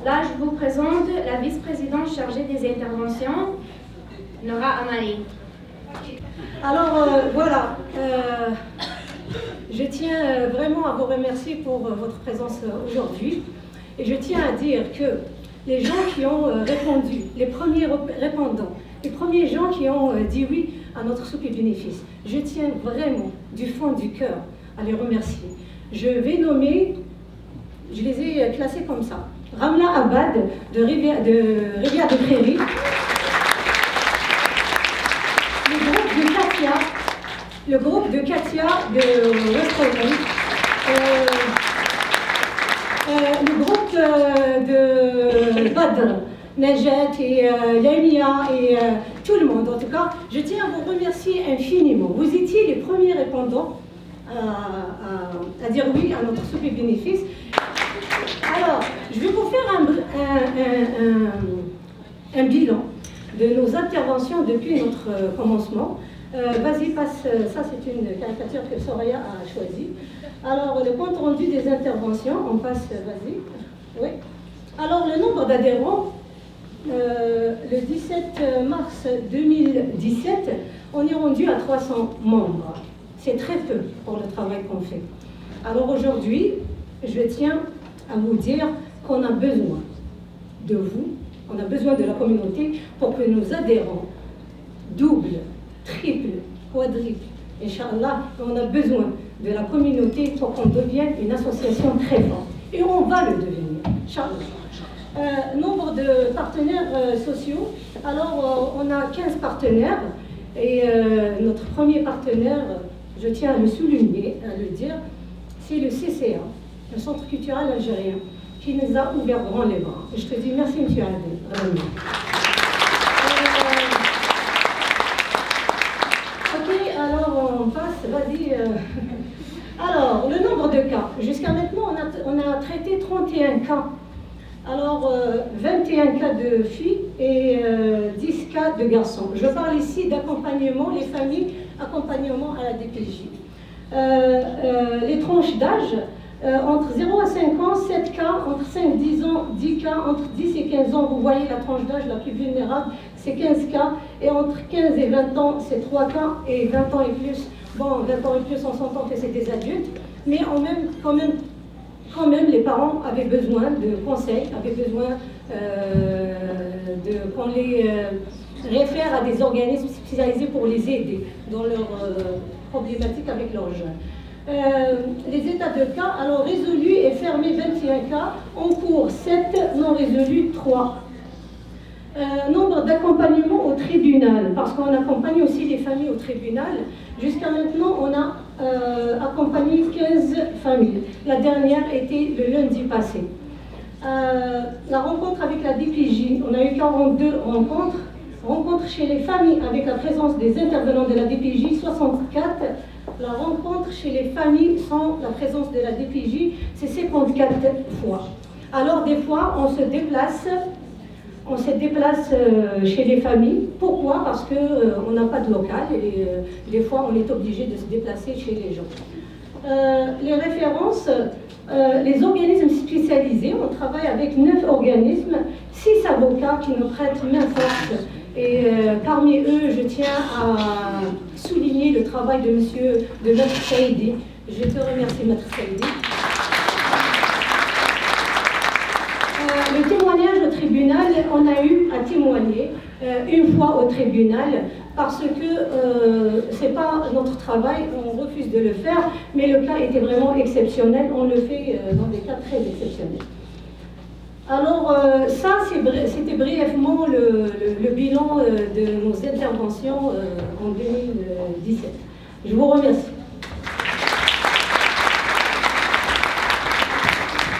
Là, je vous présente la vice-présidente chargée des interventions, Nora Amali. Alors voilà, je tiens vraiment à vous remercier pour votre présence aujourd'hui. Et je tiens à dire que les gens qui ont répondu, les premiers répondants, les premiers gens qui ont dit oui à notre soupe et bénéfice, je tiens vraiment du fond du cœur à les remercier. Je vais nommer, je les ai classés comme ça. Ramla Abad de Rivière de Prairie. Le groupe de Katia de West-Holland. Le groupe de Badr, Najat et Lamia et tout le monde. En tout cas, je tiens à vous remercier infiniment. Vous étiez les premiers répondants à dire oui à notre soupe et bénéfice. Alors, je vais vous faire un bilan de nos interventions depuis notre commencement. Vas-y, passe, ça c'est une caricature que Soraya a choisie. Alors, le compte rendu des interventions, on passe, vas-y. Oui. Alors, le nombre d'adhérents, le 17 mars 2017, on est rendu à 300 membres. C'est très peu pour le travail qu'on fait. Alors aujourd'hui, je tiens à vous dire qu'on a besoin de vous, on a besoin de la communauté pour que nos adhérents doublent, triple, quadruple, Inch'Allah, on a besoin de la communauté pour qu'on devienne une association très forte. Et on va le devenir, Inch'Allah. Nombre de partenaires sociaux, alors on a 15 partenaires, et notre premier partenaire, je tiens à le souligner, à le dire, c'est le CCA, le Centre culturel algérien, qui nous a ouvert grand les bras. Je te dis merci, M. Adel. Alors on passe, vas-y. Alors, le nombre de cas. Jusqu'à maintenant, on a traité 31 cas. Alors, 21 cas de filles et 10 cas de garçons. Je parle ici d'accompagnement, les familles, accompagnement à la DPJ. Les tranches d'âge, entre 0 à 5 ans, 7 cas, entre 5 et 10 ans, 10 cas, entre 10 et 15 ans, vous voyez la tranche d'âge la plus vulnérable, c'est 15 cas, et entre 15 et 20 ans, c'est 3 cas, et 20 ans et plus, bon, 20 ans et plus, on s'entend que c'est des adultes, mais quand même, les parents avaient besoin de conseils, avaient besoin qu'on les réfère à des organismes spécialisés pour les aider dans leurs problématiques avec leurs jeunes. Les états de cas, alors résolus et fermés 21 cas, en cours 7, non résolus 3. Nombre d'accompagnements au tribunal, parce qu'on accompagne aussi les familles au tribunal. Jusqu'à maintenant, on a accompagné 15 familles. La dernière était le lundi passé. La rencontre avec la DPJ, on a eu 42 rencontres. Rencontre chez les familles avec la présence des intervenants de la DPJ, 64. La rencontre chez les familles sans la présence de la DPJ, c'est 54 fois. Alors des fois, on se déplace chez les familles. Pourquoi? Parce qu'on n'a pas de local et des fois, on est obligé de se déplacer chez les gens. Les références, les organismes spécialisés, on travaille avec 9 organismes, 6 avocats qui nous prêtent main forte. Et parmi eux, je tiens à souligner le travail de Maître Saïdi. Je te remercie, Maître Saïdi. Le témoignage au tribunal, on a eu à témoigner une fois au tribunal parce que c'est pas notre travail, on refuse de le faire, mais le cas était vraiment exceptionnel, on le fait dans des cas très exceptionnels. Alors ça, c'était brièvement le bilan de nos interventions en 2017. Je vous remercie.